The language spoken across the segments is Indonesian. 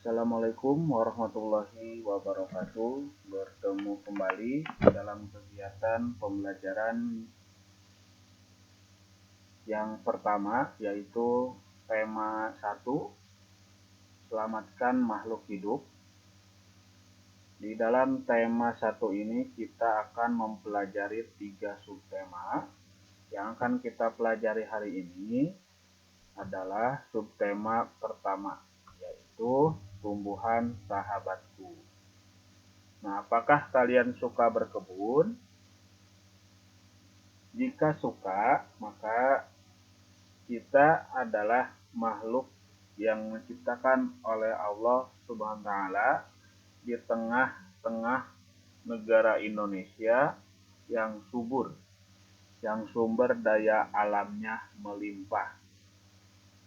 Assalamualaikum warahmatullahi wabarakatuh. Bertemu kembali dalam kegiatan pembelajaran yang pertama, yaitu tema 1, selamatkan makhluk hidup. Di dalam tema 1 ini kita akan mempelajari 3 subtema. Yang akan kita pelajari hari ini adalah subtema pertama, yaitu tumbuhan sahabatku. Nah, apakah kalian suka berkebun? Jika suka, maka kita adalah makhluk yang diciptakan oleh Allah Subhanahu wa taala di tengah-tengah negara Indonesia yang subur, yang sumber daya alamnya melimpah.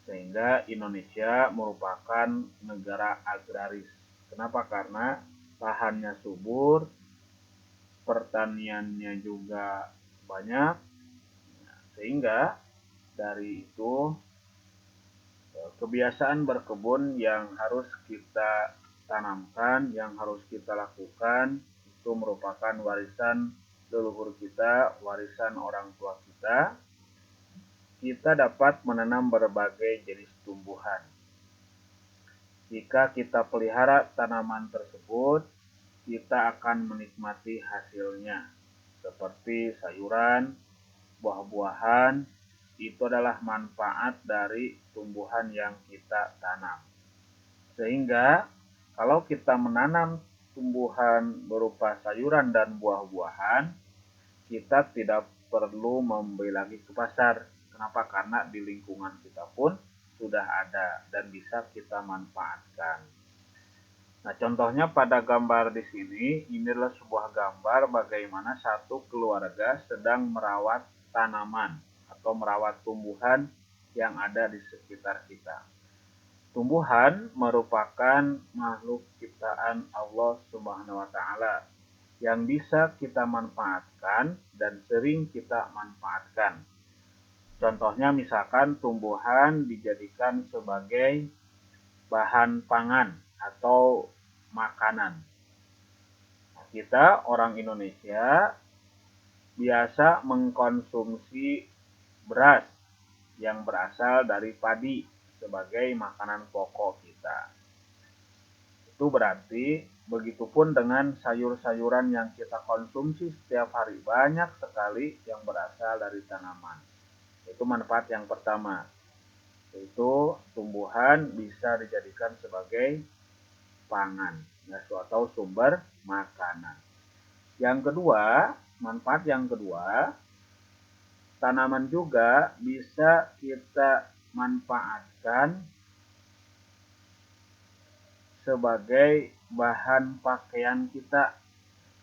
Sehingga Indonesia merupakan negara agraris. Kenapa? Karena lahannya subur, pertaniannya juga banyak, sehingga dari itu kebiasaan berkebun yang harus kita tanamkan, yang harus kita lakukan, itu merupakan warisan leluhur kita, warisan orang tua kita. Kita dapat menanam berbagai jenis tumbuhan. Jika kita pelihara tanaman tersebut, kita akan menikmati hasilnya, seperti sayuran, buah-buahan. Itu adalah manfaat dari tumbuhan yang kita tanam. Sehingga kalau kita menanam tumbuhan berupa sayuran dan buah-buahan, kita tidak perlu membeli lagi ke pasar. Kenapa? Karena di lingkungan kita pun sudah ada dan bisa kita manfaatkan. Nah, contohnya pada gambar di sini, ini adalah sebuah gambar bagaimana satu keluarga sedang merawat tanaman atau merawat tumbuhan yang ada di sekitar kita. Tumbuhan merupakan makhluk ciptaan Allah Subhanahu wa taala yang bisa kita manfaatkan dan sering kita manfaatkan. Contohnya misalkan tumbuhan dijadikan sebagai bahan pangan atau makanan. Kita orang Indonesia biasa mengkonsumsi beras yang berasal dari padi sebagai makanan pokok kita. Itu berarti begitupun dengan sayur-sayuran yang kita konsumsi setiap hari, banyak sekali yang berasal dari tanaman. Itu manfaat yang pertama, yaitu tumbuhan bisa dijadikan sebagai pangan atau sumber makanan. Yang kedua, manfaat yang kedua, tanaman juga bisa kita manfaatkan sebagai bahan pakaian kita.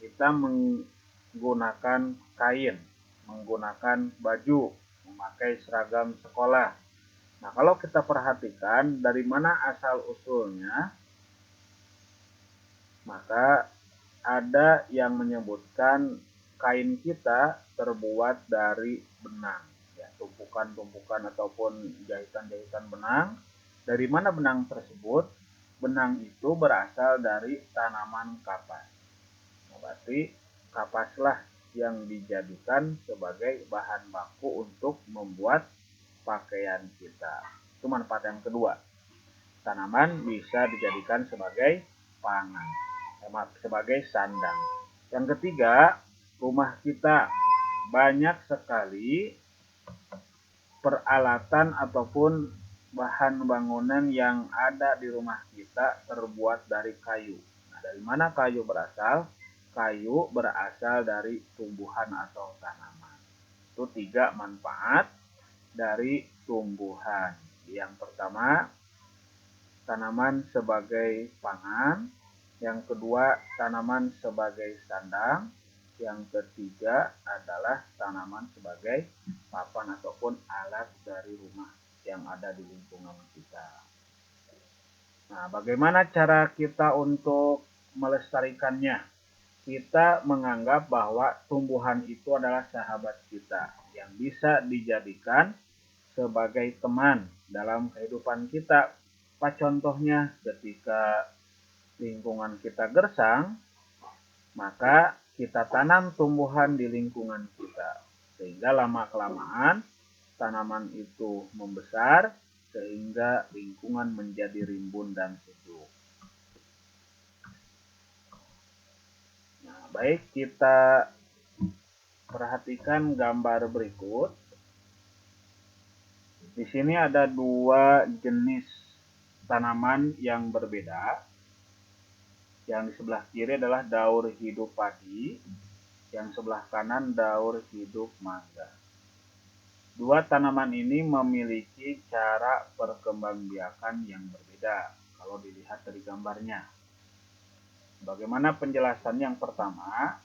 Kita menggunakan kain, menggunakan baju, memakai seragam sekolah. Nah, kalau kita perhatikan dari mana asal usulnya, maka ada yang menyebutkan kain kita terbuat dari benang, ya, tumpukan-tumpukan ataupun jahitan-jahitan benang. Dari mana benang tersebut? Benang itu berasal dari tanaman kapas. Nah, berarti kapaslah yang dijadikan sebagai bahan baku untuk membuat pakaian kita. Itu manfaat yang kedua. Tanaman bisa dijadikan sebagai pangan, sebagai sandang. Yang ketiga, rumah kita banyak sekali peralatan ataupun bahan bangunan yang ada di rumah kita terbuat dari kayu. Nah, dari mana kayu berasal? Kayu berasal dari tumbuhan atau tanaman. Itu 3 manfaat dari tumbuhan. Yang pertama, tanaman sebagai pangan. Yang kedua, tanaman sebagai sandang. Yang ketiga adalah tanaman sebagai papan ataupun alat dari rumah yang ada di lingkungan kita. Nah, bagaimana cara kita untuk melestarikannya? Kita menganggap bahwa tumbuhan itu adalah sahabat kita yang bisa dijadikan sebagai teman dalam kehidupan kita. Apa contohnya? Ketika lingkungan kita gersang, maka kita tanam tumbuhan di lingkungan kita, sehingga lama-kelamaan tanaman itu membesar, sehingga lingkungan menjadi rimbun dan sejuk. Nah, baik, kita perhatikan gambar berikut. Di sini ada dua jenis tanaman yang berbeda. Yang di sebelah kiri adalah daur hidup padi, yang sebelah kanan daur hidup mangga. Dua tanaman ini memiliki cara perkembangbiakan yang berbeda kalau dilihat dari gambarnya. Bagaimana penjelasan yang pertama?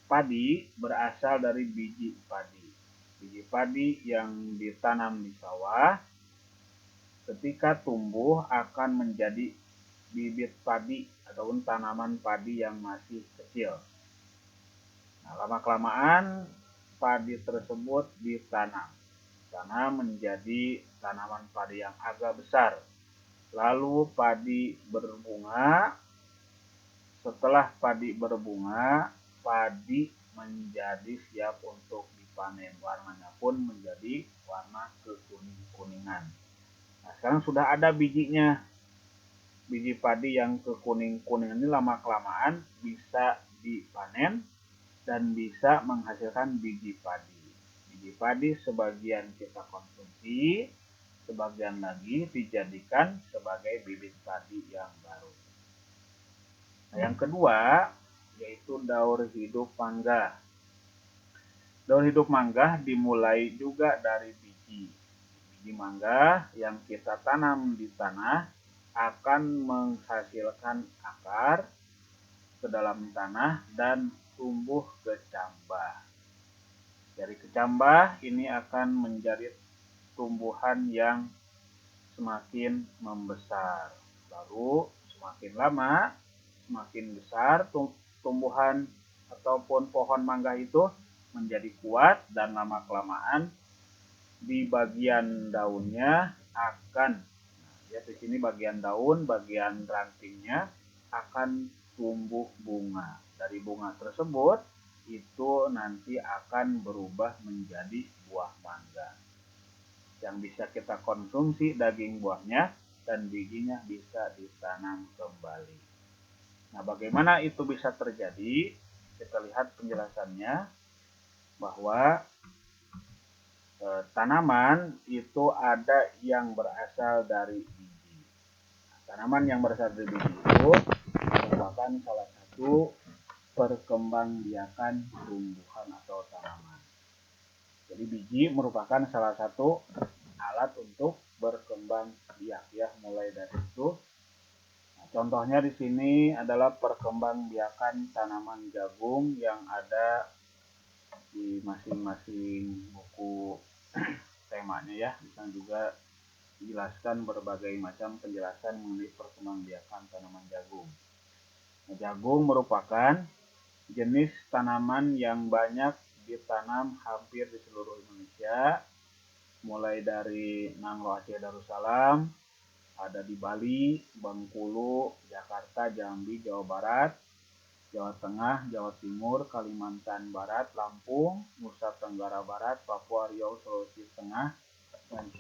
Padi berasal dari biji padi. Biji padi yang ditanam di sawah ketika tumbuh akan menjadi bibit padi ataupun tanaman padi yang masih kecil. Nah, lama-kelamaan padi tersebut ditanam menjadi tanaman padi yang agak besar. Lalu padi berbunga. Setelah padi berbunga, padi menjadi siap untuk dipanen. Warnanya pun menjadi warna kekuning-kuningan. Nah, sekarang sudah ada bijinya. Biji padi yang kekuning-kuningan ini lama-kelamaan bisa dipanen dan bisa menghasilkan biji padi. Biji padi sebagian kita konsumsi, sebagian lagi dijadikan sebagai bibit padi yang baru. Nah, yang kedua yaitu daur hidup mangga. Daur hidup mangga dimulai juga dari biji. Biji mangga yang kita tanam di tanah akan menghasilkan akar ke dalam tanah dan tumbuh kecambah. Dari kecambah ini akan menjadi tumbuhan yang semakin membesar. Lalu semakin lama, semakin besar tumbuhan ataupun pohon mangga itu menjadi kuat, dan lama-kelamaan di bagian daunnya akan, ya di sini bagian daun, bagian rantingnya akan tumbuh bunga. Dari bunga tersebut itu nanti akan berubah menjadi buah mangga yang bisa kita konsumsi daging buahnya, dan bijinya bisa ditanam kembali. Nah, bagaimana itu bisa terjadi? Kita lihat penjelasannya bahwa tanaman itu ada yang berasal dari biji. Tanaman yang berasal dari biji itu merupakan salah satu perkembangbiakan tumbuhan atau tanaman. Jadi biji merupakan salah satu alat untuk berkembang biak, ya, mulai dari itu. Nah, contohnya di sini adalah perkembangbiakan tanaman jagung yang ada di masing-masing buku temanya, ya. Bisa juga dijelaskan berbagai macam penjelasan mengenai perkembangbiakan tanaman jagung. Nah, jagung merupakan jenis tanaman yang banyak ditanam hampir di seluruh Indonesia, mulai dari Nanglo Aceh Darussalam, ada di Bali, Bengkulu, Jakarta, Jambi, Jawa Barat, Jawa Tengah, Jawa Timur, Kalimantan Barat, Lampung, Nusa Tenggara Barat, Papua, Riau, Sulawesi Tengah, dan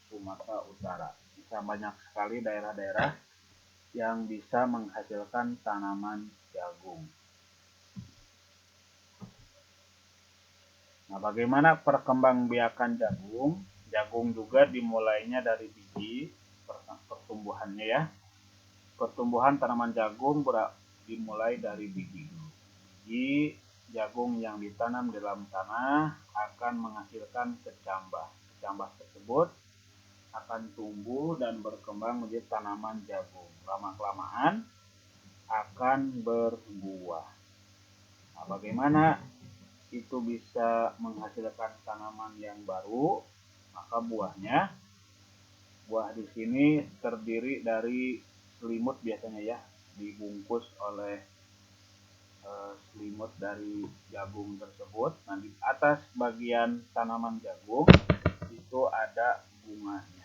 Sumatera Utara. Bisa banyak sekali daerah-daerah yang bisa menghasilkan tanaman jagung. Nah, bagaimana perkembangbiakan jagung? Jagung juga dimulainya dari biji pertumbuhannya, ya. Pertumbuhan tanaman jagung dimulai dari biji. Biji jagung yang ditanam di dalam tanah akan menghasilkan kecambah. Kecambah tersebut akan tumbuh dan berkembang menjadi tanaman jagung. Lama-kelamaan akan berbuah. Nah, bagaimana itu bisa menghasilkan tanaman yang baru? Maka buah di sini terdiri dari selimut biasanya, ya, dibungkus oleh selimut dari jagung tersebut. Nah, di atas bagian tanaman jagung itu ada bunganya.